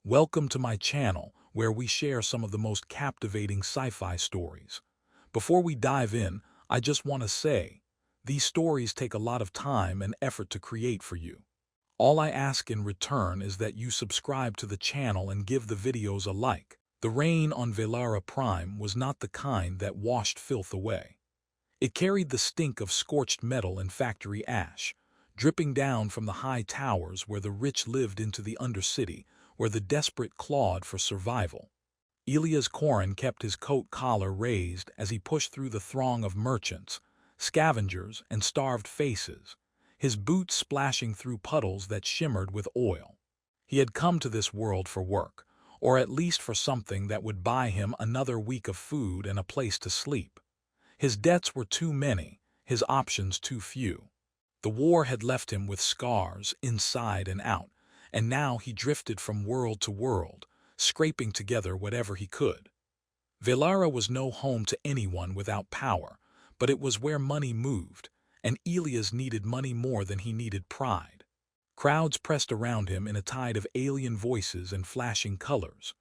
Welcome to my channel, where we share some of the most captivating sci-fi stories. Before we dive in, I just want to say, these stories take a lot of time and effort to create for you. All I ask in return is that you subscribe to the channel and give the videos a like. The rain on Velara Prime was not the kind that washed filth away. It carried the stink of scorched metal and factory ash, dripping down from the high towers where the rich lived into the undercity, where the desperate clawed for survival. Elias Corin kept his coat collar raised as he pushed through the throng of merchants, scavengers, and starved faces, his boots splashing through puddles that shimmered with oil. He had come to this world for work, or at least for something that would buy him another week of food and a place to sleep. His debts were too many, his options too few. The war had left him with scars inside and out, and now he drifted from world to world, scraping together whatever he could. Velara was no home to anyone without power, but it was where money moved, and Elias needed money more than he needed pride. Crowds pressed around him in a tide of alien voices and flashing colors.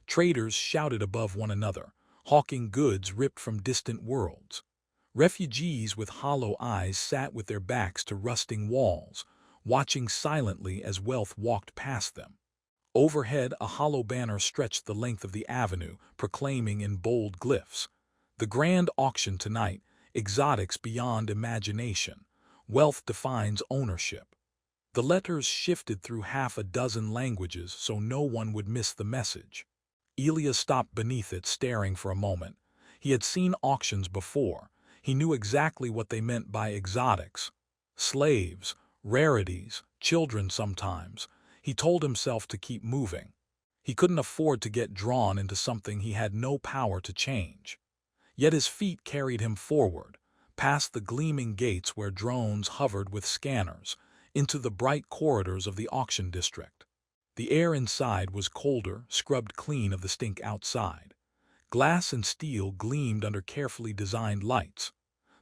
Traders shouted above one another, hawking goods ripped from distant worlds. Refugees with hollow eyes sat with their backs to rusting walls, watching silently as wealth walked past them. Overhead, a hollow banner stretched the length of the avenue, proclaiming in bold glyphs, "The grand auction tonight, exotics beyond imagination. Wealth defines ownership." The letters shifted through half a dozen languages so no one would miss the message. Elias stopped beneath it, staring for a moment. He had seen auctions before. He knew exactly what they meant by exotics. Slaves, rarities, children sometimes. He told himself to keep moving. He couldn't afford to get drawn into something he had no power to change. Yet his feet carried him forward, past the gleaming gates where drones hovered with scanners, into the bright corridors of the auction district. The air inside was colder, scrubbed clean of the stink outside. Glass and steel gleamed under carefully designed lights.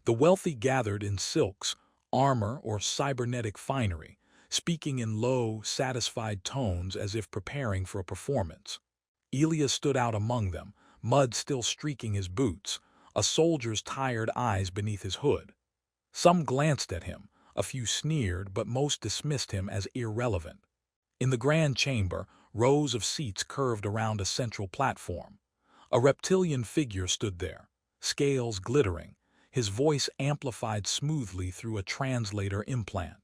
The wealthy gathered in silks, armor, or cybernetic finery, speaking in low, satisfied tones as if preparing for a performance. Elias stood out among them, mud still streaking his boots, a soldier's tired eyes beneath his hood. Some glanced at him, a few sneered, but most dismissed him as irrelevant. In the grand chamber, rows of seats curved around a central platform. A reptilian figure stood there, scales glittering, his voice amplified smoothly through a translator implant.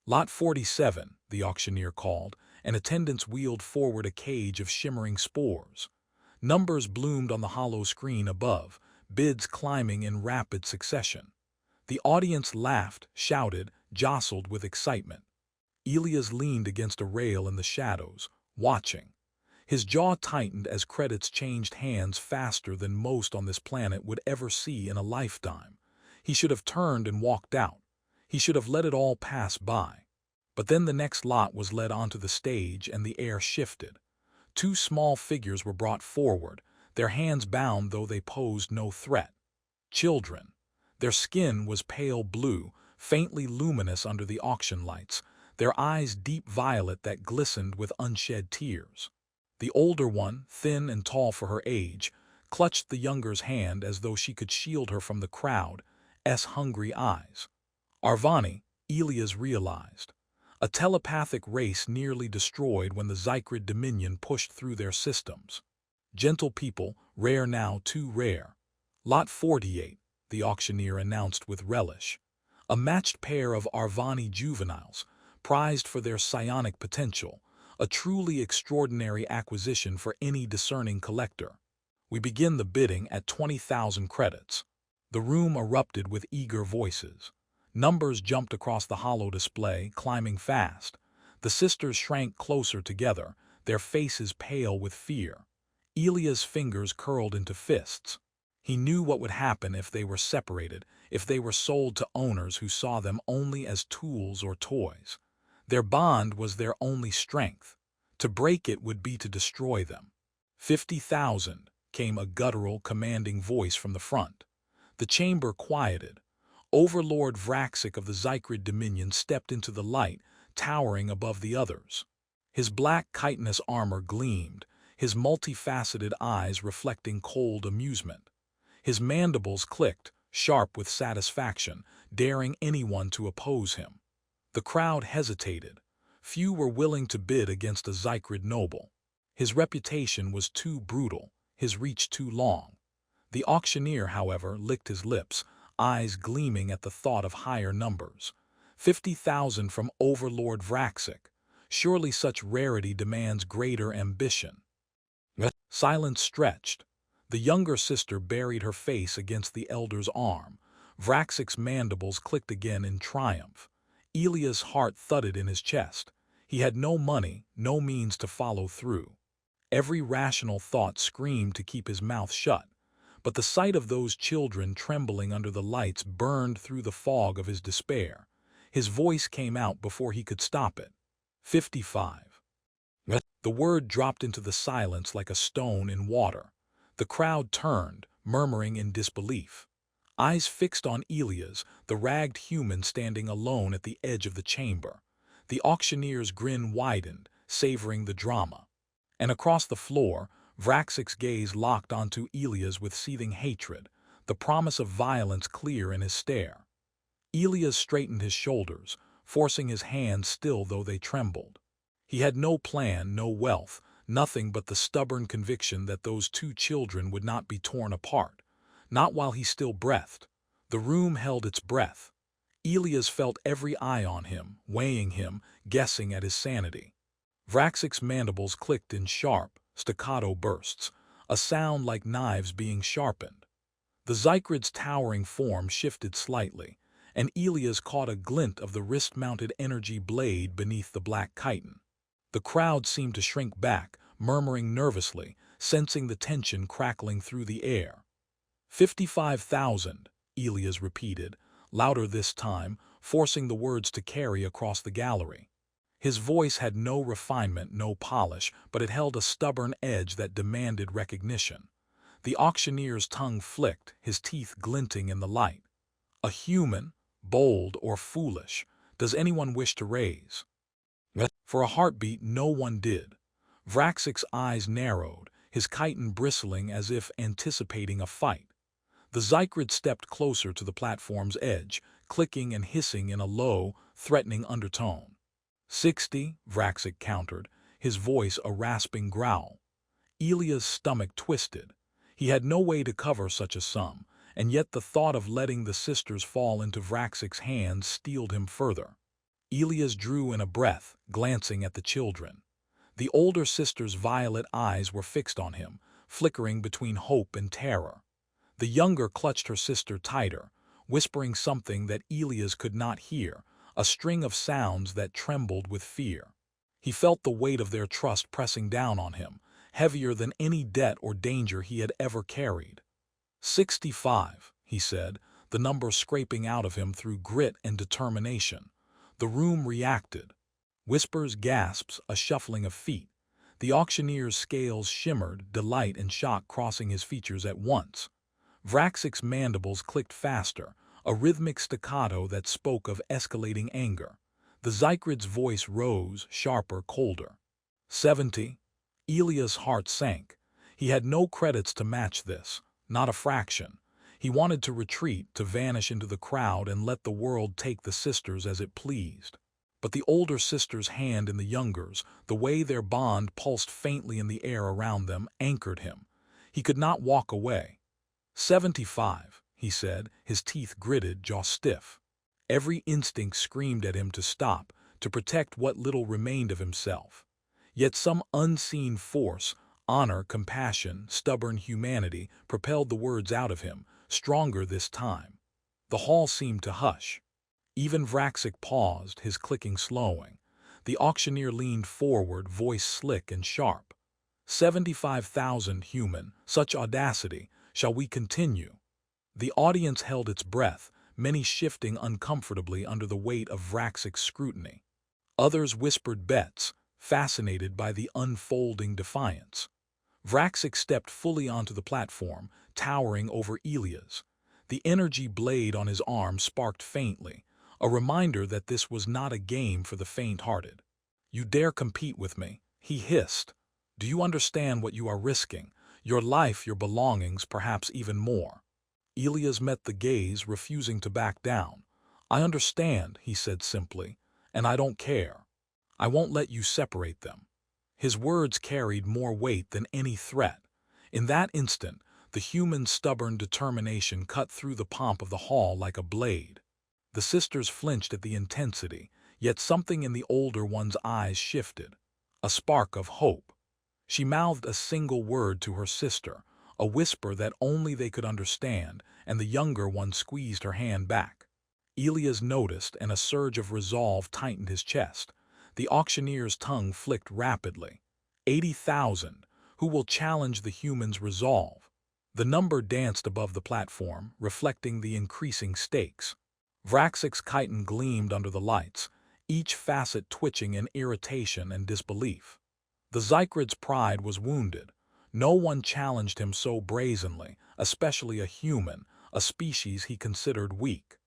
"Lot 47, the auctioneer called, and attendants wheeled forward a cage of shimmering spores. Numbers bloomed on the hollow screen above, bids climbing in rapid succession. The audience laughed, shouted, jostled with excitement. Elias leaned against a rail in the shadows, watching. His jaw tightened as credits changed hands faster than most on this planet would ever see in a lifetime. He should have turned and walked out. He should have let it all pass by. But then the next lot was led onto the stage and the air shifted. Two small figures were brought forward, their hands bound though they posed no threat. Children. Their skin was pale blue, faintly luminous under the auction lights, their eyes deep violet that glistened with unshed tears. The older one, thin and tall for her age, clutched the younger's hand as though she could shield her from the crowd's hungry eyes. Arvani, Elias realized. A telepathic race nearly destroyed when the Zycrid Dominion pushed through their systems. Gentle people, rare now, too rare. Lot 48, the auctioneer announced with relish. A matched pair of Arvani juveniles, prized for their psionic potential, a truly extraordinary acquisition for any discerning collector. We begin the bidding at 20,000 credits. The room erupted with eager voices. Numbers jumped across the hollow display, climbing fast. The sisters shrank closer together, their faces pale with fear. Elias' fingers curled into fists. He knew what would happen if they were separated, if they were sold to owners who saw them only as tools or toys. Their bond was their only strength. To break it would be to destroy them. 50,000, came a guttural, commanding voice from the front. The chamber quieted. Overlord Vraxic of the Zycrid Dominion stepped into the light, towering above the others. His black chitinous armor gleamed, his multifaceted eyes reflecting cold amusement. His mandibles clicked, sharp with satisfaction, daring anyone to oppose him. The crowd hesitated. Few were willing to bid against a Zychrid noble. His reputation was too brutal, his reach too long. The auctioneer, however, licked his lips, eyes gleaming at the thought of higher numbers. 50,000 from Overlord Vraxic. Surely such rarity demands greater ambition. Silence stretched. The younger sister buried her face against the elder's arm. Vraxic's mandibles clicked again in triumph. Elia's heart thudded in his chest. He had no money, no means to follow through. Every rational thought screamed to keep his mouth shut. But the sight of those children trembling under the lights burned through the fog of his despair. His voice came out before he could stop it. 55. The word dropped into the silence like a stone in water. The crowd turned, murmuring in disbelief. Eyes fixed on Elias, the ragged human standing alone at the edge of the chamber. The auctioneer's grin widened, savoring the drama. And across the floor, Vraxic's gaze locked onto Elias with seething hatred, the promise of violence clear in his stare. Elias straightened his shoulders, forcing his hands still though they trembled. He had no plan, no wealth, nothing but the stubborn conviction that those two children would not be torn apart, not while he still breathed. The room held its breath. Elias felt every eye on him, weighing him, guessing at his sanity. Vraxic's mandibles clicked in sharp, staccato bursts, a sound like knives being sharpened. The Zychrid's towering form shifted slightly, and Elias caught a glint of the wrist-mounted energy blade beneath the black chitin. The crowd seemed to shrink back, murmuring nervously, sensing the tension crackling through the air. 55,000, Elias repeated, louder this time, forcing the words to carry across the gallery. His voice had no refinement, no polish, but it held a stubborn edge that demanded recognition. The auctioneer's tongue flicked, his teeth glinting in the light. A human, bold or foolish, does anyone wish to raise? For a heartbeat, no one did. Vraxic's eyes narrowed, his chitin bristling as if anticipating a fight. The Zychrid stepped closer to the platform's edge, clicking and hissing in a low, threatening undertone. 60, Vraxic countered, his voice a rasping growl. Elia's stomach twisted. He had no way to cover such a sum, and yet the thought of letting the sisters fall into Vraxic's hands steeled him further. Elias drew in a breath, glancing at the children. The older sister's violet eyes were fixed on him, flickering between hope and terror. The younger clutched her sister tighter, whispering something that Elias could not hear, a string of sounds that trembled with fear. He felt the weight of their trust pressing down on him, heavier than any debt or danger he had ever carried. 65, he said, the number scraping out of him through grit and determination. The room reacted. Whispers, gasps, a shuffling of feet. The auctioneer's scales shimmered, delight and shock crossing his features at once. Vraxic's mandibles clicked faster, a rhythmic staccato that spoke of escalating anger. The Zychrid's voice rose, sharper, colder. 70. Elias' heart sank. He had no credits to match this, not a fraction. He wanted to retreat, to vanish into the crowd and let the world take the sisters as it pleased. But the older sister's hand in the younger's, the way their bond pulsed faintly in the air around them, anchored him. He could not walk away. 75, he said, his teeth gritted, jaw stiff. Every instinct screamed at him to stop, to protect what little remained of himself. Yet some unseen force, honor, compassion, stubborn humanity, propelled the words out of him, stronger this time. The hall seemed to hush. Even Vraxic paused, his clicking slowing. The auctioneer leaned forward, voice slick and sharp. 75,000 human, such audacity, shall we continue? The audience held its breath, many shifting uncomfortably under the weight of Vraxic's scrutiny. Others whispered bets, fascinated by the unfolding defiance. Vraxic stepped fully onto the platform, towering over Elias. The energy blade on his arm sparked faintly, a reminder that this was not a game for the faint-hearted. "You dare compete with me?" he hissed. "Do you understand what you are risking? Your life, your belongings, perhaps even more." Elias met the gaze, refusing to back down. "I understand," he said simply, "and I don't care. I won't let you separate them." His words carried more weight than any threat. In that instant, the human's stubborn determination cut through the pomp of the hall like a blade. The sisters flinched at the intensity, yet something in the older one's eyes shifted. A spark of hope. She mouthed a single word to her sister, a whisper that only they could understand, and the younger one squeezed her hand back. Elias noticed, and a surge of resolve tightened his chest. The auctioneer's tongue flicked rapidly. 80,000. Who will challenge the human's resolve? The number danced above the platform, reflecting the increasing stakes. Vraxic's chitin gleamed under the lights, each facet twitching in irritation and disbelief. The Zychrid's pride was wounded. No one challenged him so brazenly, especially a human, a species he considered weak.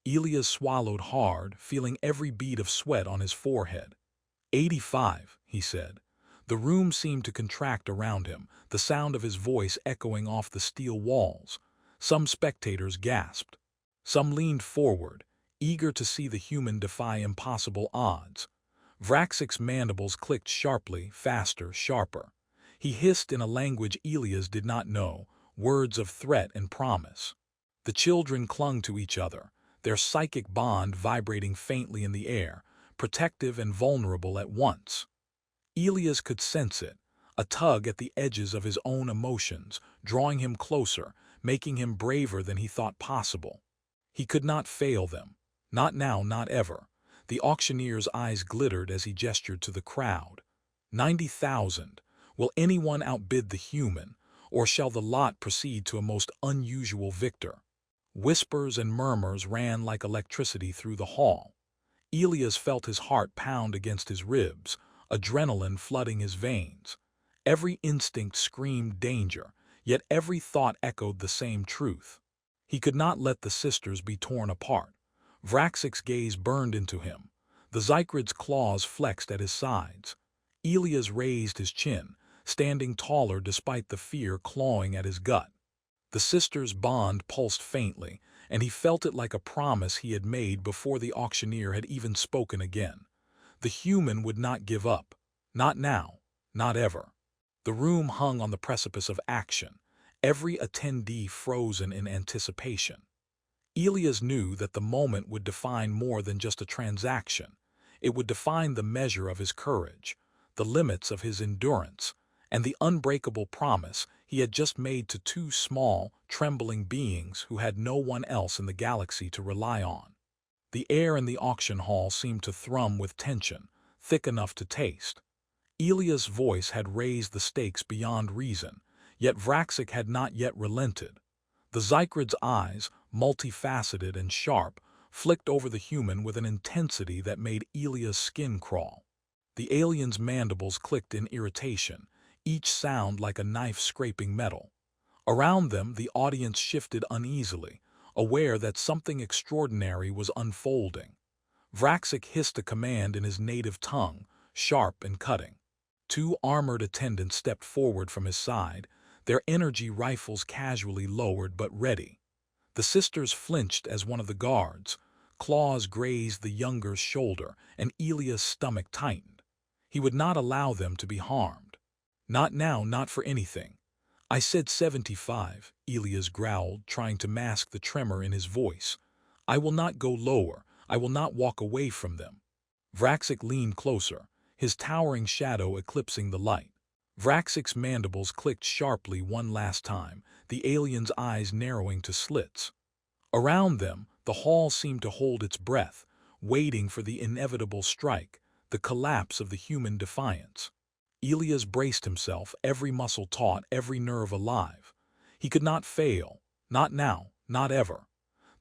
Elias swallowed hard, feeling every bead of sweat on his forehead. 85, he said. The room seemed to contract around him, the sound of his voice echoing off the steel walls. Some spectators gasped. Some leaned forward, eager to see the human defy impossible odds. Vraxic's mandibles clicked sharply, faster, sharper. He hissed in a language Elias did not know, words of threat and promise. The children clung to each other, their psychic bond vibrating faintly in the air, protective and vulnerable at once. Elias could sense it, a tug at the edges of his own emotions, drawing him closer, making him braver than he thought possible. He could not fail them. Not now, not ever. The auctioneer's eyes glittered as he gestured to the crowd. 90,000. Will anyone outbid the human, or shall the lot proceed to a most unusual victor? Whispers and murmurs ran like electricity through the hall. Elias felt his heart pound against his ribs, adrenaline flooding his veins. Every instinct screamed danger, yet every thought echoed the same truth. He could not let the sisters be torn apart. Vraxic's gaze burned into him. The Zychrid's claws flexed at his sides. Elias raised his chin, standing taller despite the fear clawing at his gut. The sisters' bond pulsed faintly, and he felt it like a promise he had made before the auctioneer had even spoken again. The human would not give up. Not now. Not ever. The room hung on the precipice of action, every attendee frozen in anticipation. Elias knew that the moment would define more than just a transaction. It would define the measure of his courage, the limits of his endurance, and the unbreakable promise he had just made to two small, trembling beings who had no one else in the galaxy to rely on. The air in the auction hall seemed to thrum with tension, thick enough to taste. Elias' voice had raised the stakes beyond reason, yet Vraxic had not yet relented. The Zychrid's eyes, multifaceted and sharp, flicked over the human with an intensity that made Elias' skin crawl. The alien's mandibles clicked in irritation, each sound like a knife scraping metal. Around them, the audience shifted uneasily, aware that something extraordinary was unfolding. Vraxic hissed a command in his native tongue, sharp and cutting. Two armored attendants stepped forward from his side, their energy rifles casually lowered but ready. The sisters flinched as one of the guards. Claws grazed the younger's shoulder, and Elias' stomach tightened. He would not allow them to be harmed. Not now, not for anything. I said 75, Elias growled, trying to mask the tremor in his voice. I will not go lower. I will not walk away from them. Vraxic leaned closer, his towering shadow eclipsing the light. Vraxic's mandibles clicked sharply one last time, the alien's eyes narrowing to slits. Around them, the hall seemed to hold its breath, waiting for the inevitable strike, the collapse of the human defiance. Elias braced himself, every muscle taut, every nerve alive. He could not fail, not now, not ever.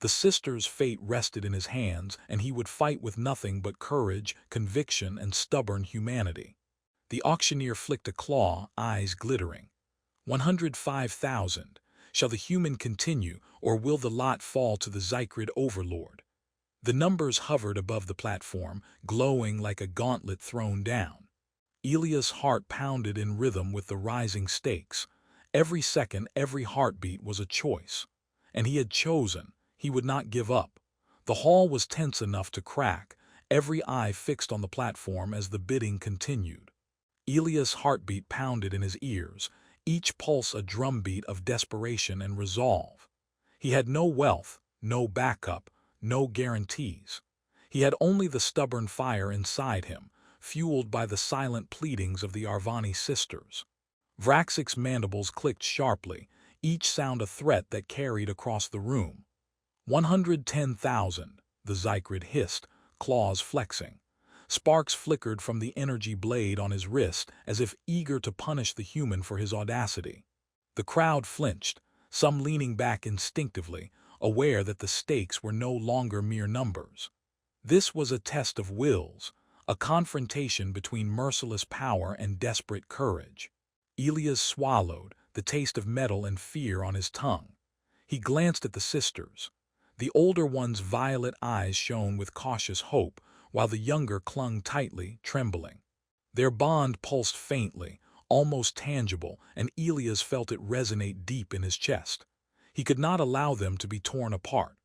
The sisters' fate rested in his hands, and he would fight with nothing but courage, conviction, and stubborn humanity. The auctioneer flicked a claw, eyes glittering. 105,000. Shall the human continue, or will the lot fall to the Zychrid overlord? The numbers hovered above the platform, glowing like a gauntlet thrown down. Elias' heart pounded in rhythm with the rising stakes. Every second, every heartbeat was a choice. And he had chosen. He would not give up. The hall was tense enough to crack, every eye fixed on the platform as the bidding continued. Elias' heartbeat pounded in his ears, each pulse a drumbeat of desperation and resolve. He had no wealth, no backup, no guarantees. He had only the stubborn fire inside him, fueled by the silent pleadings of the Arvani sisters. Vraxic's mandibles clicked sharply, each sound a threat that carried across the room. 110,000, the Zychrid hissed, claws flexing. Sparks flickered from the energy blade on his wrist as if eager to punish the human for his audacity. The crowd flinched, some leaning back instinctively, aware that the stakes were no longer mere numbers. This was a test of wills, a confrontation between merciless power and desperate courage. Elias swallowed, the taste of metal and fear on his tongue. He glanced at the sisters. The older one's violet eyes shone with cautious hope, while the younger clung tightly, trembling. Their bond pulsed faintly, almost tangible, and Elias felt it resonate deep in his chest. He could not allow them to be torn apart.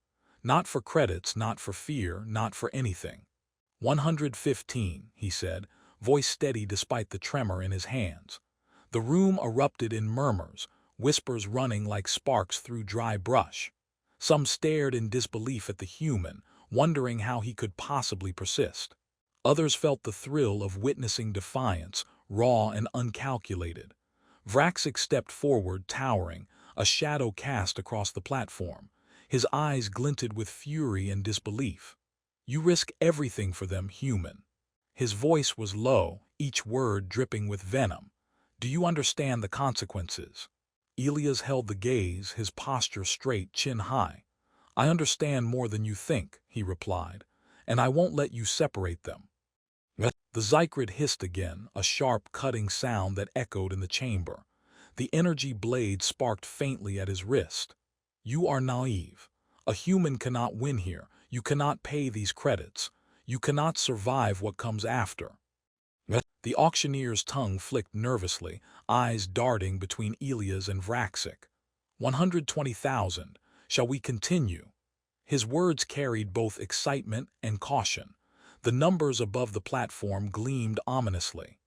Not for credits, not for fear, not for anything. 115, he said, voice steady despite the tremor in his hands. The room erupted in murmurs, whispers running like sparks through dry brush. Some stared in disbelief at the human, wondering how he could possibly persist. Others felt the thrill of witnessing defiance, raw and uncalculated. Vraxic stepped forward, towering, a shadow cast across the platform. His eyes glinted with fury and disbelief. You risk everything for them, human. His voice was low, each word dripping with venom. Do you understand the consequences? Elias held the gaze, his posture straight, chin high. I understand more than you think, he replied, and I won't let you separate them. The Zychrid hissed again, a sharp, cutting sound that echoed in the chamber. The energy blade sparked faintly at his wrist. You are naive. A human cannot win here. You cannot pay these credits. You cannot survive what comes after. The auctioneer's tongue flicked nervously, eyes darting between Elias and Vraxic. 120,000. Shall we continue? His words carried both excitement and caution. The numbers above the platform gleamed ominously.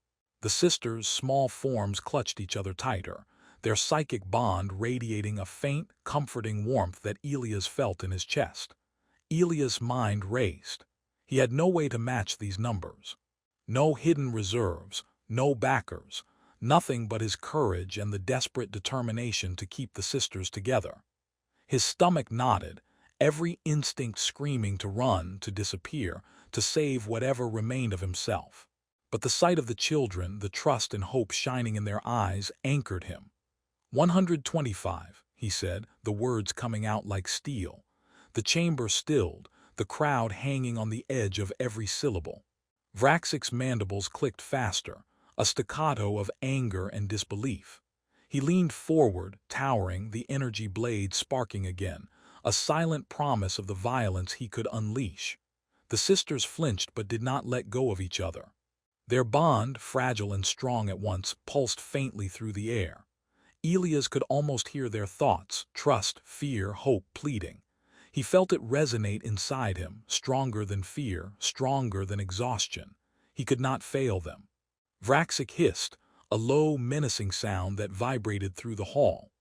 The sisters' small forms clutched each other tighter, their psychic bond radiating a faint, comforting warmth that Elias felt in his chest. Elias' mind raced. He had no way to match these numbers. No hidden reserves, no backers, nothing but his courage and the desperate determination to keep the sisters together. His stomach knotted, every instinct screaming to run, to disappear, to save whatever remained of himself. But the sight of the children, the trust and hope shining in their eyes, anchored him. 125, he said, the words coming out like steel. The chamber stilled, the crowd hanging on the edge of every syllable. Vraxic's mandibles clicked faster, a staccato of anger and disbelief. He leaned forward, towering, the energy blade sparking again, a silent promise of the violence he could unleash. The sisters flinched but did not let go of each other. Their bond, fragile and strong at once, pulsed faintly through the air. Elias could almost hear their thoughts, trust, fear, hope pleading. He felt it resonate inside him, stronger than fear, stronger than exhaustion. He could not fail them. Vraxic hissed, a low, menacing sound that vibrated through the hall.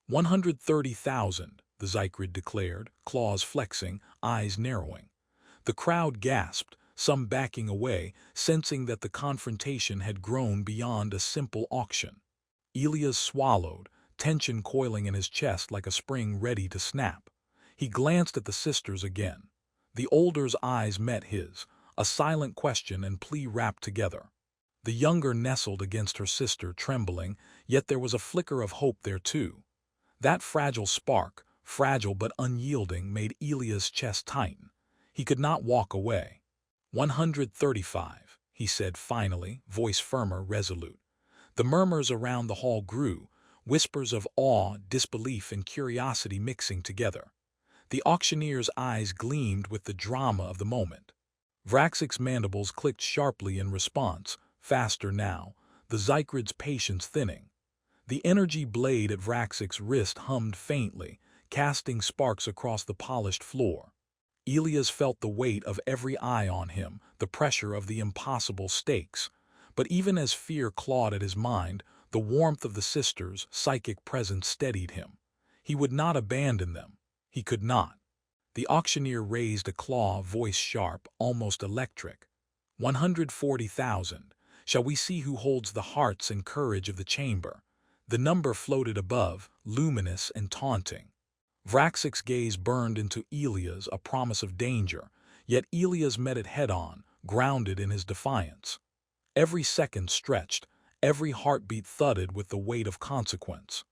130,000, the Zychrid declared, claws flexing, eyes narrowing. The crowd gasped, some backing away, sensing that the confrontation had grown beyond a simple auction. Elias swallowed, tension coiling in his chest like a spring ready to snap. He glanced at the sisters again. The older's eyes met his, a silent question and plea wrapped together. The younger nestled against her sister, trembling, yet there was a flicker of hope there too. That fragile spark, fragile but unyielding, made Elias' chest tighten. He could not walk away. 135, he said finally, voice firmer, resolute. The murmurs around the hall grew, whispers of awe, disbelief, and curiosity mixing together. The auctioneer's eyes gleamed with the drama of the moment. Vraxic's mandibles clicked sharply in response, faster now, the Zychrid's patience thinning. The energy blade at Vraxic's wrist hummed faintly, casting sparks across the polished floor. Elias felt the weight of every eye on him, the pressure of the impossible stakes. But even as fear clawed at his mind, the warmth of the sisters' psychic presence steadied him. He would not abandon them. He could not. The auctioneer raised a claw, voice sharp, almost electric. 140,000. Shall we see who holds the hearts and courage of the chamber? The number floated above, luminous and taunting. Vraxic's gaze burned into Elias, a promise of danger, yet Elias met it head-on, grounded in his defiance. Every second stretched, every heartbeat thudded with the weight of consequence.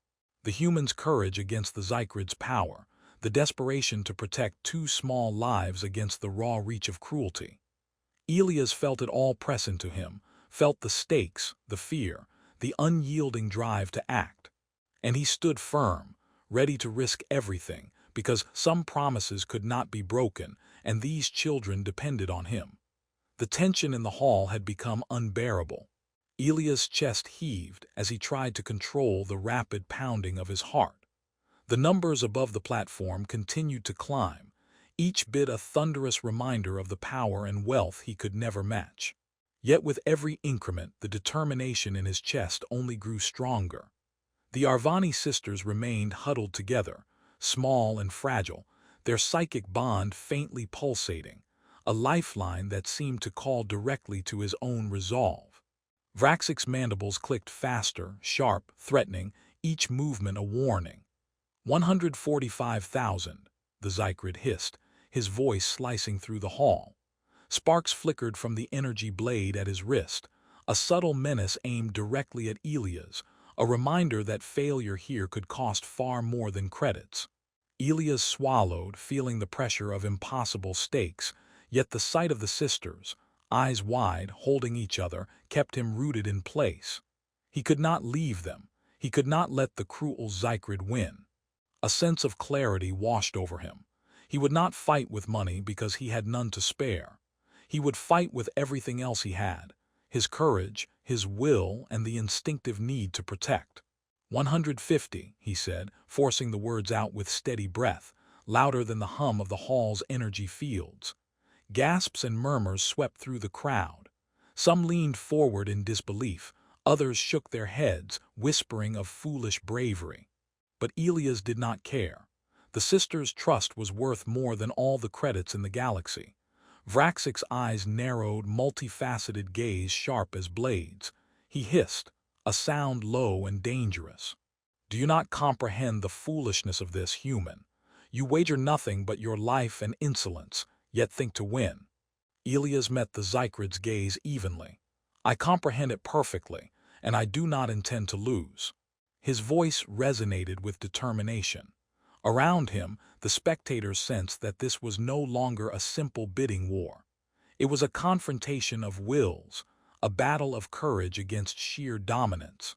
The human's courage against the Zychrid's power, the desperation to protect two small lives against the raw reach of cruelty. Elias felt it all press into him, felt the stakes, the fear, the unyielding drive to act. And he stood firm, ready to risk everything, because some promises could not be broken, and these children depended on him. The tension in the hall had become unbearable. Elias' chest heaved as he tried to control the rapid pounding of his heart. The numbers above the platform continued to climb, each bit a thunderous reminder of the power and wealth he could never match. Yet with every increment, the determination in his chest only grew stronger. The Arvani sisters remained huddled together, small and fragile, their psychic bond faintly pulsating, a lifeline that seemed to call directly to his own resolve. Vraxic's mandibles clicked faster, sharp, threatening, each movement a warning. 145,000, the Zychrid hissed, his voice slicing through the hall. Sparks flickered from the energy blade at his wrist, a subtle menace aimed directly at Elias, a reminder that failure here could cost far more than credits. Elias swallowed, feeling the pressure of impossible stakes, yet the sight of the sisters, eyes wide, holding each other, kept him rooted in place. He could not leave them. He could not let the cruel Zychrid win. A sense of clarity washed over him. He would not fight with money because he had none to spare. He would fight with everything else he had, his courage, his will, and the instinctive need to protect. 150, he said, forcing the words out with steady breath, louder than the hum of the hall's energy fields. Gasps and murmurs swept through the crowd. Some leaned forward in disbelief, others shook their heads, whispering of foolish bravery. But Elias did not care. The sisters' trust was worth more than all the credits in the galaxy. Vraxic's eyes narrowed, multifaceted gaze sharp as blades. He hissed, a sound low and dangerous. Do you not comprehend the foolishness of this, human? You wager nothing but your life and insolence, yet think to win. Elias met the Zychrid's gaze evenly. I comprehend it perfectly, and I do not intend to lose. His voice resonated with determination. Around him, the spectators sensed that this was no longer a simple bidding war. It was a confrontation of wills, a battle of courage against sheer dominance.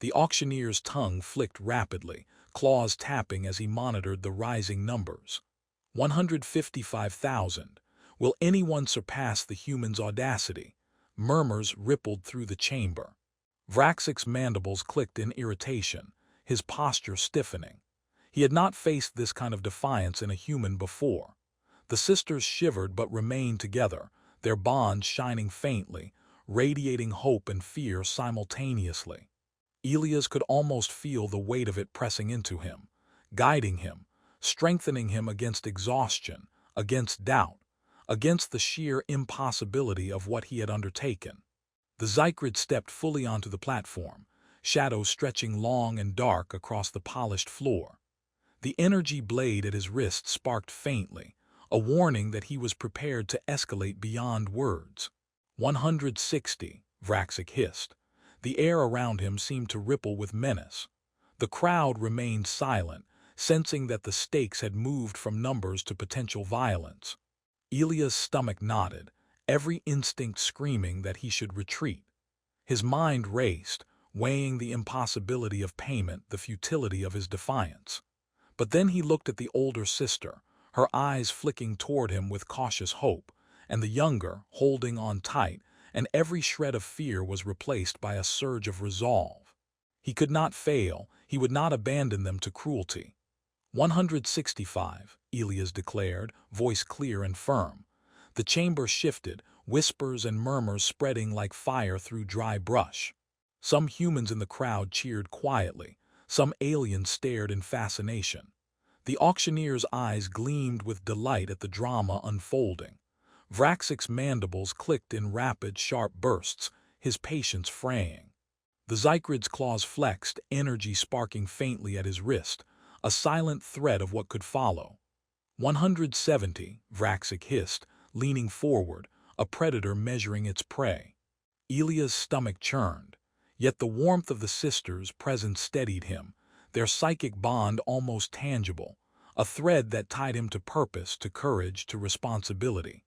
The auctioneer's tongue flicked rapidly, claws tapping as he monitored the rising numbers. 155,000. Will anyone surpass the human's audacity? Murmurs rippled through the chamber. Vraxic's mandibles clicked in irritation, his posture stiffening. He had not faced this kind of defiance in a human before. The sisters shivered but remained together, their bond shining faintly, radiating hope and fear simultaneously. Elias could almost feel the weight of it pressing into him, guiding him, strengthening him against exhaustion, against doubt, against the sheer impossibility of what he had undertaken. The Zychrid stepped fully onto the platform, shadows stretching long and dark across the polished floor. The energy blade at his wrist sparked faintly, a warning that he was prepared to escalate beyond words. 160, Vraxic hissed. The air around him seemed to ripple with menace. The crowd remained silent, sensing that the stakes had moved from numbers to potential violence. Elias' stomach knotted, every instinct screaming that he should retreat. His mind raced, weighing the impossibility of payment, the futility of his defiance. But then he looked at the older sister, her eyes flicking toward him with cautious hope, and the younger holding on tight, and every shred of fear was replaced by a surge of resolve. He could not fail, he would not abandon them to cruelty. 165, Elias declared, voice clear and firm. The chamber shifted, whispers and murmurs spreading like fire through dry brush. Some humans in the crowd cheered quietly, some aliens stared in fascination. The auctioneer's eyes gleamed with delight at the drama unfolding. Vraxic's mandibles clicked in rapid, sharp bursts, his patience fraying. The Zychrid's claws flexed, energy sparking faintly at his wrist, a silent threat of what could follow. 170, Vraxic hissed, leaning forward, a predator measuring its prey. Elia's stomach churned, yet the warmth of the sisters' presence steadied him, their psychic bond almost tangible, a thread that tied him to purpose, to courage, to responsibility.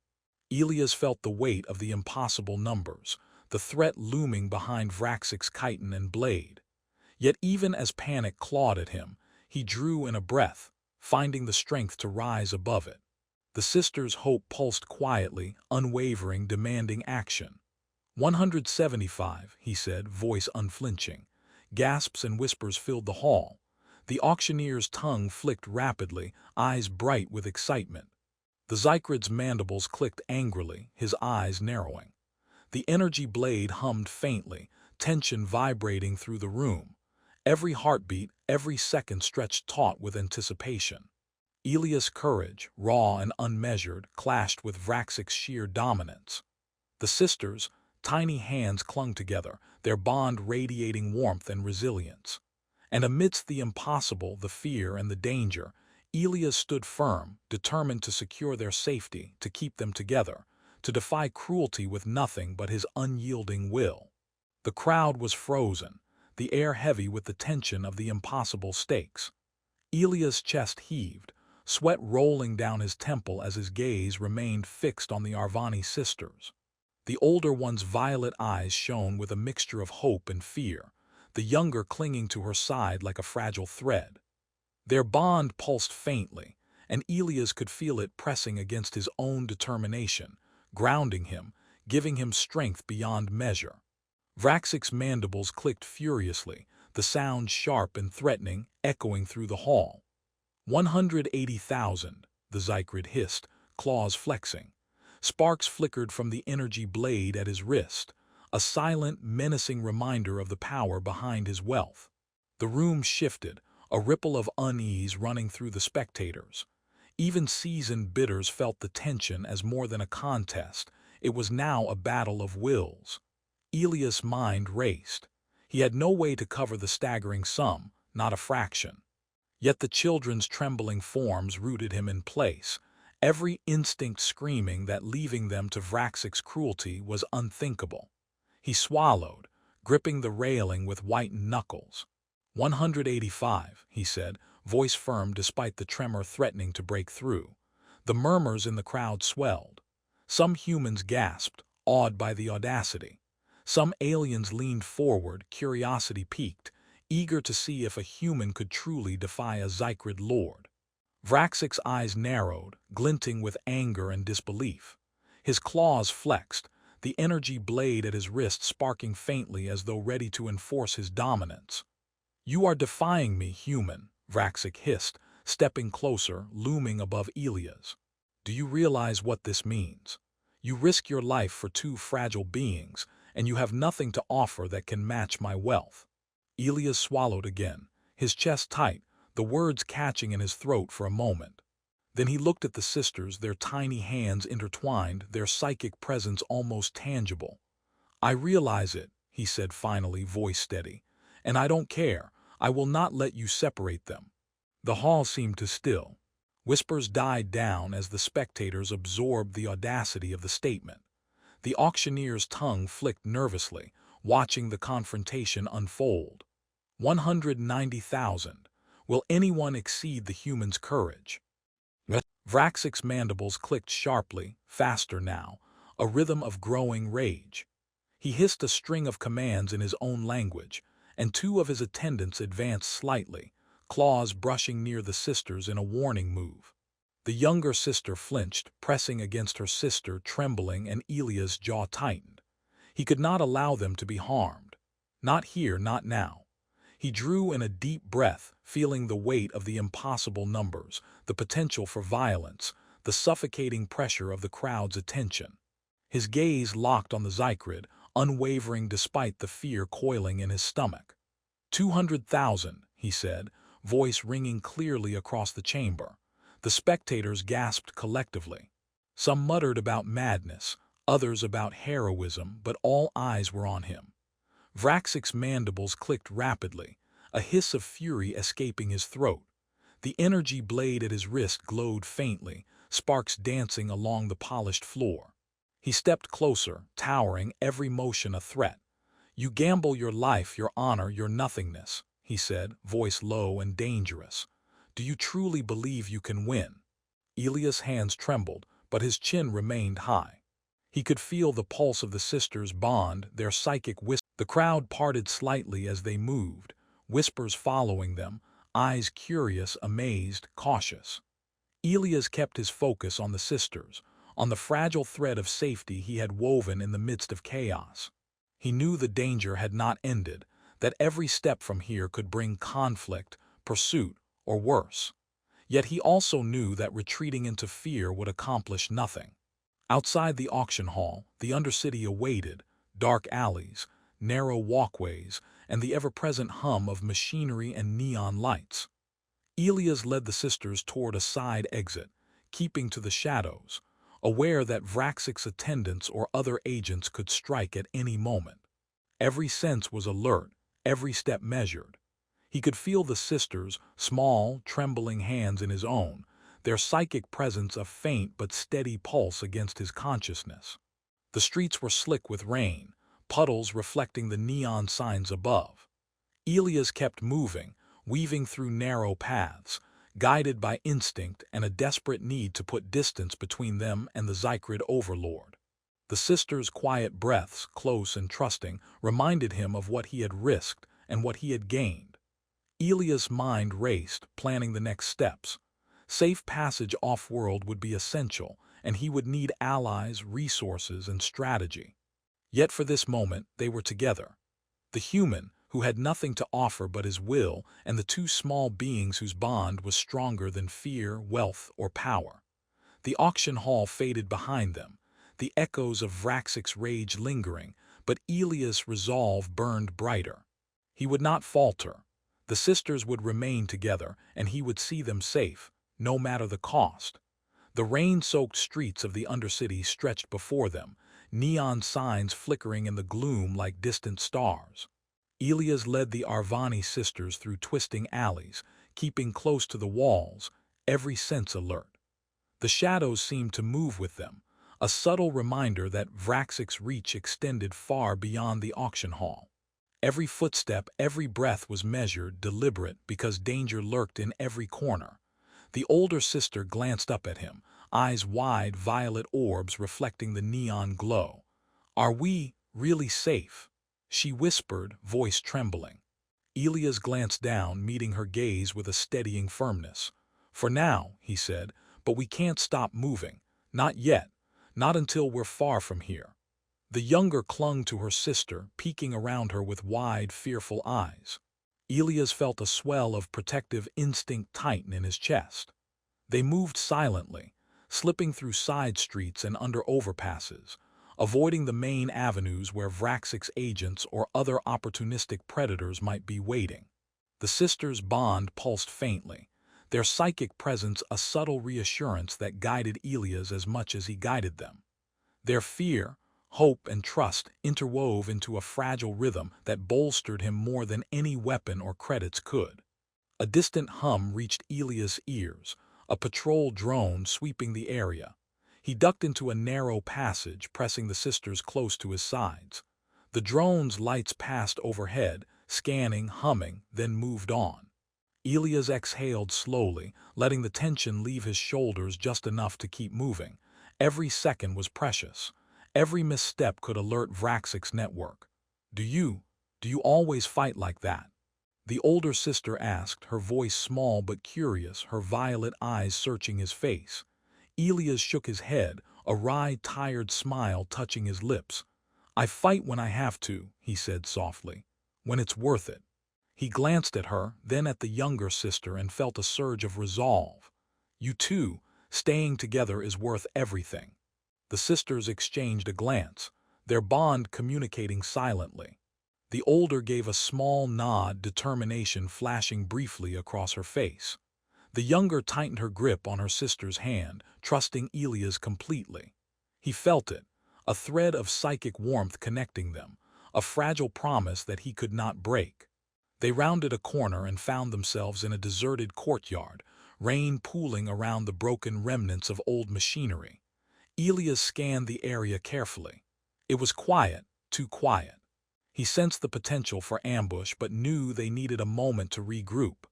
Elias felt the weight of the impossible numbers, the threat looming behind Vraxic's chitin and blade. Yet even as panic clawed at him, he drew in a breath, finding the strength to rise above it. The sisters' hope pulsed quietly, unwavering, demanding action. 175, he said, voice unflinching. Gasps and whispers filled the hall. The auctioneer's tongue flicked rapidly, eyes bright with excitement. The Zychrid's mandibles clicked angrily, his eyes narrowing. The energy blade hummed faintly, tension vibrating through the room. Every heartbeat, every second stretched taut with anticipation. Elias' courage, raw and unmeasured, clashed with Vraxic's sheer dominance. The sisters' tiny hands clung together, their bond radiating warmth and resilience. And amidst the impossible, the fear and the danger, Elias stood firm, determined to secure their safety, to keep them together, to defy cruelty with nothing but his unyielding will. The crowd was frozen, the air heavy with the tension of the impossible stakes. Elias' chest heaved, sweat rolling down his temple as his gaze remained fixed on the Arvani sisters. The older one's violet eyes shone with a mixture of hope and fear, the younger clinging to her side like a fragile thread. Their bond pulsed faintly, and Elias could feel it pressing against his own determination, grounding him, giving him strength beyond measure. Vraxic's mandibles clicked furiously, the sound sharp and threatening, echoing through the hall. 180,000, the Zychrid hissed, claws flexing. Sparks flickered from the energy blade at his wrist, a silent, menacing reminder of the power behind his wealth. The room shifted, a ripple of unease running through the spectators. Even seasoned bidders felt the tension as more than a contest. It was now a battle of wills. Elias' mind raced. He had no way to cover the staggering sum, not a fraction. Yet the children's trembling forms rooted him in place, every instinct screaming that leaving them to Vraxic's cruelty was unthinkable. He swallowed, gripping the railing with whitened knuckles. 185, he said, voice firm despite the tremor threatening to break through. The murmurs in the crowd swelled. Some humans gasped, awed by the audacity. Some aliens leaned forward, curiosity piqued, eager to see if a human could truly defy a Zychrid lord. Vraxic's eyes narrowed, glinting with anger and disbelief. His claws flexed, the energy blade at his wrist sparking faintly as though ready to enforce his dominance. "You are defying me, human," Vraxic hissed, stepping closer, looming above Elias. "Do you realize what this means? You risk your life for two fragile beings, and you have nothing to offer that can match my wealth." Elias swallowed again, his chest tight, the words catching in his throat for a moment. Then he looked at the sisters, their tiny hands intertwined, their psychic presence almost tangible. "I realize it," he said finally, voice steady, "and I don't care. I will not let you separate them." The hall seemed to still. Whispers died down as the spectators absorbed the audacity of the statement. The auctioneer's tongue flicked nervously, watching the confrontation unfold. 190,000. Will anyone exceed the human's courage? Vraxic's mandibles clicked sharply, faster now, a rhythm of growing rage. He hissed a string of commands in his own language, and two of his attendants advanced slightly, claws brushing near the sisters in a warning move. The younger sister flinched, pressing against her sister, trembling, and Elia's jaw tightened. He could not allow them to be harmed. Not here, not now. He drew in a deep breath, feeling the weight of the impossible numbers, the potential for violence, the suffocating pressure of the crowd's attention. His gaze locked on the Zycrid, unwavering despite the fear coiling in his stomach. 200,000, he said, voice ringing clearly across the chamber. The spectators gasped collectively. Some muttered about madness, others about heroism, but all eyes were on him. Vraxic's mandibles clicked rapidly, a hiss of fury escaping his throat. The energy blade at his wrist glowed faintly, sparks dancing along the polished floor. He stepped closer, towering, every motion a threat. "You gamble your life, your honor, your nothingness," he said, voice low and dangerous. "Do you truly believe you can win?" Elia's hands trembled, but his chin remained high. He could feel the pulse of the sisters' bond, their psychic whisper. The crowd parted slightly as they moved, whispers following them, eyes curious, amazed, cautious. Elias kept his focus on the sisters, on the fragile thread of safety he had woven in the midst of chaos. He knew the danger had not ended, that every step from here could bring conflict, pursuit, or worse. Yet he also knew that retreating into fear would accomplish nothing. Outside the auction hall, the Undercity awaited, dark alleys, narrow walkways, and the ever-present hum of machinery and neon lights. Elias led the sisters toward a side exit, keeping to the shadows, aware that Vraxic's attendants or other agents could strike at any moment. Every sense was alert, every step measured. He could feel the sisters' small, trembling hands in his own, their psychic presence a faint but steady pulse against his consciousness. The streets were slick with rain, puddles reflecting the neon signs above. Elias kept moving, weaving through narrow paths, guided by instinct and a desperate need to put distance between them and the Zycrid overlord. The sisters' quiet breaths, close and trusting, reminded him of what he had risked and what he had gained. Elias' mind raced, planning the next steps. Safe passage off-world would be essential, and he would need allies, resources, and strategy. Yet for this moment, they were together. The human, who had nothing to offer but his will, and the two small beings whose bond was stronger than fear, wealth, or power. The auction hall faded behind them, the echoes of Vraxic's rage lingering, but Elias' resolve burned brighter. He would not falter. The sisters would remain together, and he would see them safe, no matter the cost. The rain-soaked streets of the Undercity stretched before them, neon signs flickering in the gloom like distant stars. Elias led the Arvani sisters through twisting alleys, keeping close to the walls, every sense alert. The shadows seemed to move with them, a subtle reminder that Vraxic's reach extended far beyond the auction hall. Every footstep, every breath was measured, deliberate, because danger lurked in every corner. The older sister glanced up at him, eyes wide, violet orbs reflecting the neon glow. "Are we really safe?" she whispered, voice trembling. Elias glanced down, meeting her gaze with a steadying firmness. "For now," he said, "but we can't stop moving. Not yet. Not until we're far from here." The younger clung to her sister, peeking around her with wide, fearful eyes. Elias felt a swell of protective instinct tighten in his chest. They moved silently, slipping through side streets and under overpasses, avoiding the main avenues where Vraxic's agents or other opportunistic predators might be waiting. The sisters' bond pulsed faintly, their psychic presence a subtle reassurance that guided Elias as much as he guided them. Their fear, hope, and trust interwove into a fragile rhythm that bolstered him more than any weapon or credits could. A distant hum reached Elias' ears, a patrol drone sweeping the area. He ducked into a narrow passage, pressing the sisters close to his sides. The drone's lights passed overhead, scanning, humming, then moved on. Elias exhaled slowly, letting the tension leave his shoulders just enough to keep moving. Every second was precious. Every misstep could alert Vraxic's network. Do you always fight like that?" The older sister asked, her voice small but curious, her violet eyes searching his face. Elias shook his head, a wry, tired smile touching his lips. "I fight when I have to," he said softly. "When it's worth it." He glanced at her, then at the younger sister, and felt a surge of resolve. "You two, staying together is worth everything." The sisters exchanged a glance, their bond communicating silently. The older gave a small nod, determination flashing briefly across her face. The younger tightened her grip on her sister's hand, trusting Elias completely. He felt it, a thread of psychic warmth connecting them, a fragile promise that he could not break. They rounded a corner and found themselves in a deserted courtyard, rain pooling around the broken remnants of old machinery. Elias scanned the area carefully. It was quiet, too quiet. He sensed the potential for ambush but knew they needed a moment to regroup.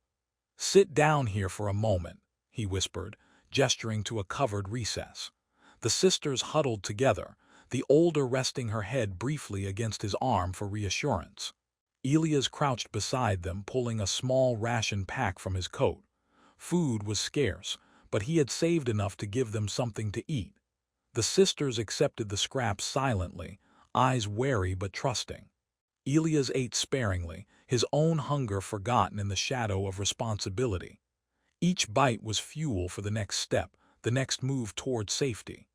"Sit down here for a moment," he whispered, gesturing to a covered recess. The sisters huddled together, the older resting her head briefly against his arm for reassurance. Elias crouched beside them, pulling a small ration pack from his coat. Food was scarce, but he had saved enough to give them something to eat. The sisters accepted the scraps silently, eyes wary but trusting. Elias ate sparingly, his own hunger forgotten in the shadow of responsibility. Each bite was fuel for the next step, the next move toward safety.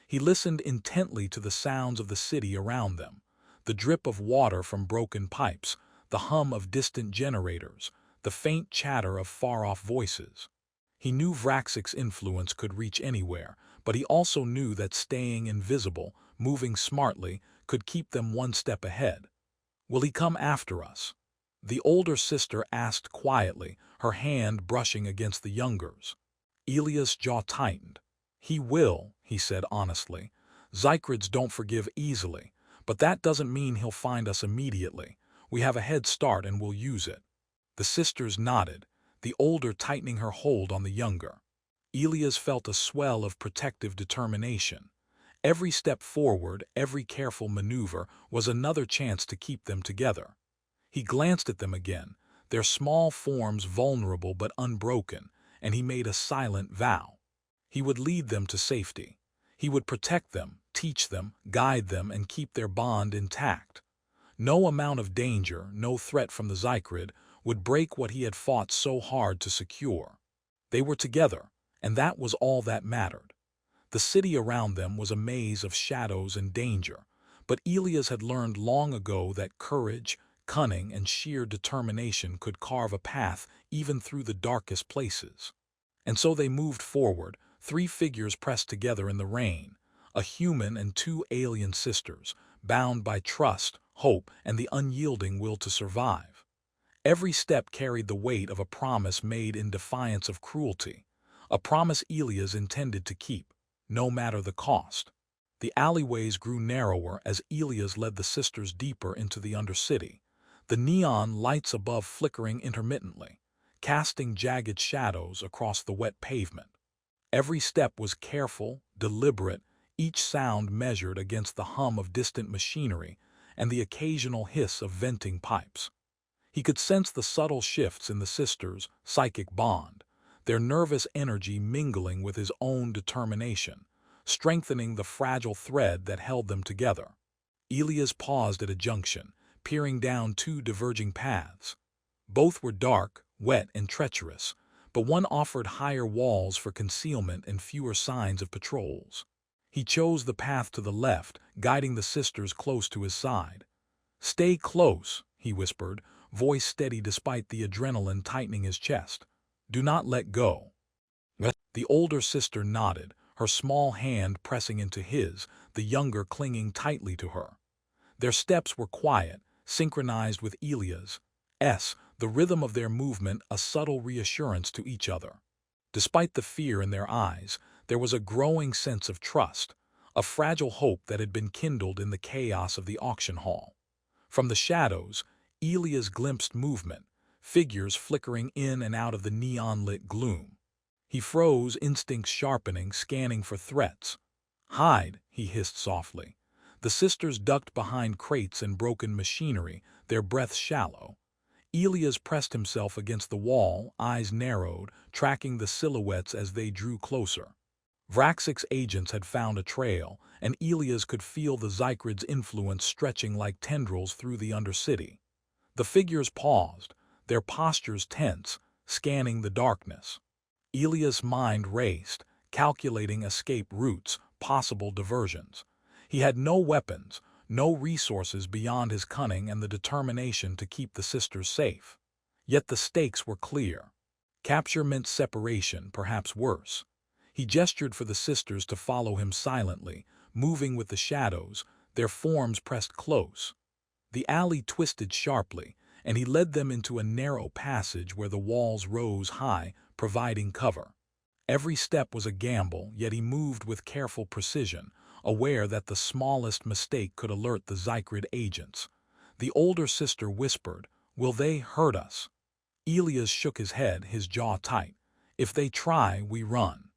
He listened intently to the sounds of the city around them, the drip of water from broken pipes, the hum of distant generators, the faint chatter of far-off voices. He knew Vraxic's influence could reach anywhere, but he also knew that staying invisible, moving smartly, could keep them one step ahead. "Will he come after us?" The older sister asked quietly, her hand brushing against the younger's. Elias' jaw tightened. "He will," he said honestly. "Zycrids don't forgive easily, but that doesn't mean he'll find us immediately. We have a head start and we'll use it." The sisters nodded, the older tightening her hold on the younger. Elias felt a swell of protective determination. Every step forward, every careful maneuver, was another chance to keep them together. He glanced at them again, their small forms vulnerable but unbroken, and he made a silent vow. He would lead them to safety. He would protect them, teach them, guide them, and keep their bond intact. No amount of danger, no threat from the Zycrid, would break what he had fought so hard to secure. They were together, and that was all that mattered. The city around them was a maze of shadows and danger, but Elias had learned long ago that courage, cunning, and sheer determination could carve a path even through the darkest places. And so they moved forward, three figures pressed together in the rain, a human and two alien sisters, bound by trust, hope, and the unyielding will to survive. Every step carried the weight of a promise made in defiance of cruelty, a promise Elias intended to keep, no matter the cost. The alleyways grew narrower as Elias led the sisters deeper into the undercity, the neon lights above flickering intermittently, casting jagged shadows across the wet pavement. Every step was careful, deliberate, each sound measured against the hum of distant machinery and the occasional hiss of venting pipes. He could sense the subtle shifts in the sisters' psychic bond, their nervous energy mingling with his own determination, strengthening the fragile thread that held them together. Elias paused at a junction, peering down two diverging paths. Both were dark, wet, and treacherous, but one offered higher walls for concealment and fewer signs of patrols. He chose the path to the left, guiding the sisters close to his side. "Stay close," he whispered, voice steady despite the adrenaline tightening his chest. "Do not let go." The older sister nodded, her small hand pressing into his, the younger clinging tightly to her. Their steps were quiet, synchronized with Elias', the rhythm of their movement a subtle reassurance to each other. Despite the fear in their eyes, there was a growing sense of trust, a fragile hope that had been kindled in the chaos of the auction hall. From the shadows, Elias glimpsed movement, figures flickering in and out of the neon-lit gloom. He froze, instincts sharpening, scanning for threats. "Hide," he hissed softly. The sisters ducked behind crates and broken machinery, their breaths shallow. Elias pressed himself against the wall, eyes narrowed, tracking the silhouettes as they drew closer. Vraxic's agents had found a trail, and Elias could feel the Zychrid's influence stretching like tendrils through the Undercity. The figures paused, their postures tense, scanning the darkness. Elias' mind raced, calculating escape routes, possible diversions. He had no weapons, no resources beyond his cunning and the determination to keep the sisters safe. Yet the stakes were clear. Capture meant separation, perhaps worse. He gestured for the sisters to follow him silently, moving with the shadows, their forms pressed close. The alley twisted sharply, and he led them into a narrow passage where the walls rose high, providing cover. Every step was a gamble, yet he moved with careful precision, aware that the smallest mistake could alert the Zychrid agents. The older sister whispered, "Will they hurt us?" Elias shook his head, his jaw tight. "If they try, we run.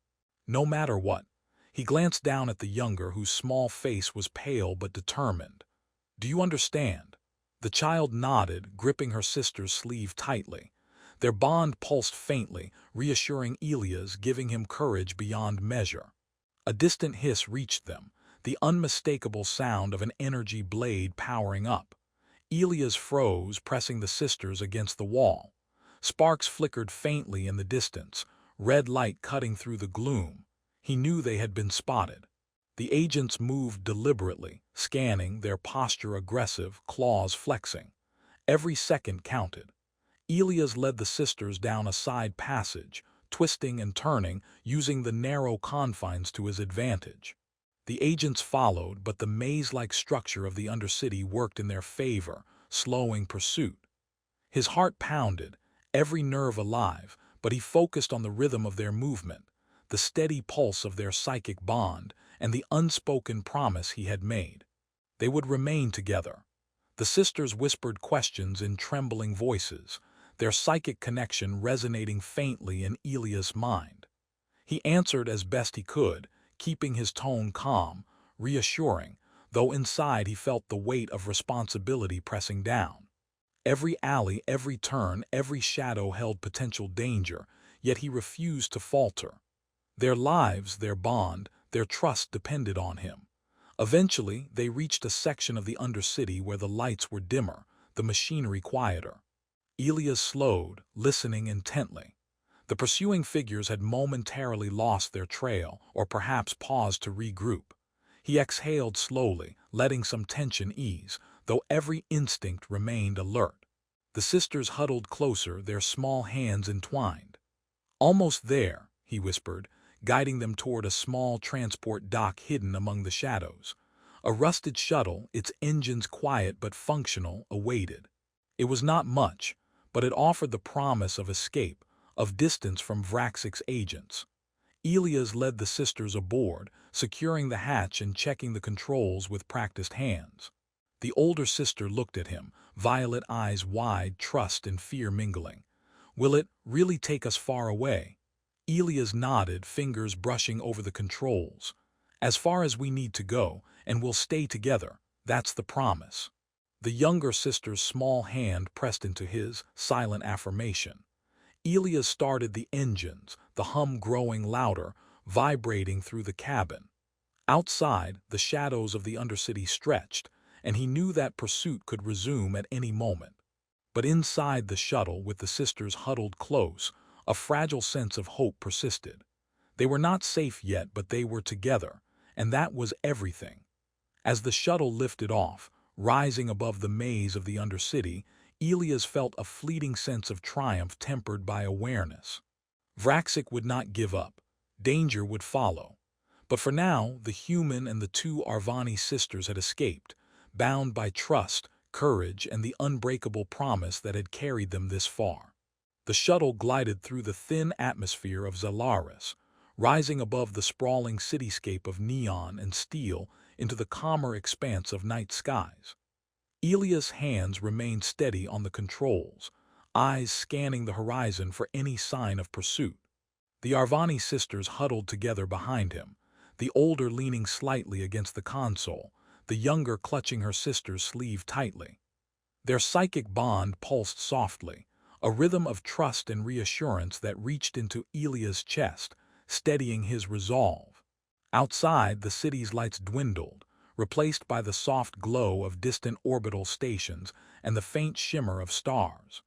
No matter what." He glanced down at the younger, whose small face was pale but determined. "Do you understand?" The child nodded, gripping her sister's sleeve tightly. Their bond pulsed faintly, reassuring Elias, giving him courage beyond measure. A distant hiss reached them, the unmistakable sound of an energy blade powering up. Elias froze, pressing the sisters against the wall. Sparks flickered faintly in the distance, red light cutting through the gloom. He knew they had been spotted. The agents moved deliberately, scanning, their posture aggressive, claws flexing. Every second counted. Elias led the sisters down a side passage, twisting and turning, using the narrow confines to his advantage. The agents followed, but the maze-like structure of the Undercity worked in their favor, slowing pursuit. His heart pounded, every nerve alive, but he focused on the rhythm of their movement, the steady pulse of their psychic bond, and the unspoken promise he had made. They would remain together. The sisters whispered questions in trembling voices, their psychic connection resonating faintly in Elias' mind. He answered as best he could, keeping his tone calm, reassuring, though inside he felt the weight of responsibility pressing down. Every alley, every turn, every shadow held potential danger, yet he refused to falter. Their lives, their bond, their trust depended on him. Eventually, they reached a section of the Undercity where the lights were dimmer, the machinery quieter. Elias slowed, listening intently. The pursuing figures had momentarily lost their trail, or perhaps paused to regroup. He exhaled slowly, letting some tension ease, though every instinct remained alert. The sisters huddled closer, their small hands entwined. "Almost there," he whispered, guiding them toward a small transport dock hidden among the shadows. A rusted shuttle, its engines quiet but functional, awaited. It was not much, but it offered the promise of escape, of distance from Vraxic's agents. Elias led the sisters aboard, securing the hatch and checking the controls with practiced hands. The older sister looked at him, violet eyes wide, trust and fear mingling. "Will it really take us far away?" Elias nodded, fingers brushing over the controls. "As far as we need to go, and we'll stay together. That's the promise." The younger sister's small hand pressed into his, silent affirmation. Elias started the engines, the hum growing louder, vibrating through the cabin. Outside, the shadows of the Undercity stretched, and he knew that pursuit could resume at any moment. But inside the shuttle, with the sisters huddled close, a fragile sense of hope persisted. They were not safe yet, but they were together, and that was everything. As the shuttle lifted off, rising above the maze of the Undercity, Elias felt a fleeting sense of triumph tempered by awareness. Vraxic would not give up. Danger would follow. But for now, the human and the two Arvani sisters had escaped, bound by trust, courage, and the unbreakable promise that had carried them this far. The shuttle glided through the thin atmosphere of Zalaris, rising above the sprawling cityscape of neon and steel into the calmer expanse of night skies. Elias' hands remained steady on the controls, eyes scanning the horizon for any sign of pursuit. The Arvani sisters huddled together behind him, the older leaning slightly against the console, the younger clutching her sister's sleeve tightly. Their psychic bond pulsed softly, a rhythm of trust and reassurance that reached into Elia's chest, steadying his resolve. Outside, the city's lights dwindled, replaced by the soft glow of distant orbital stations and the faint shimmer of stars.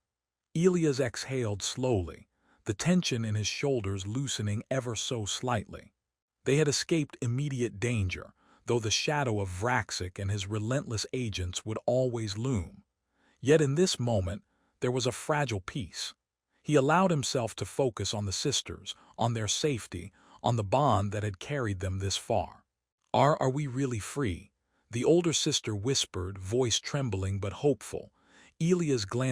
Elias exhaled slowly, the tension in his shoulders loosening ever so slightly. They had escaped immediate danger, though the shadow of Vraxic and his relentless agents would always loom. Yet in this moment, there was a fragile peace. He allowed himself to focus on the sisters, on their safety, on the bond that had carried them this far. Are we really free? The older sister whispered, voice trembling but hopeful. Elias glanced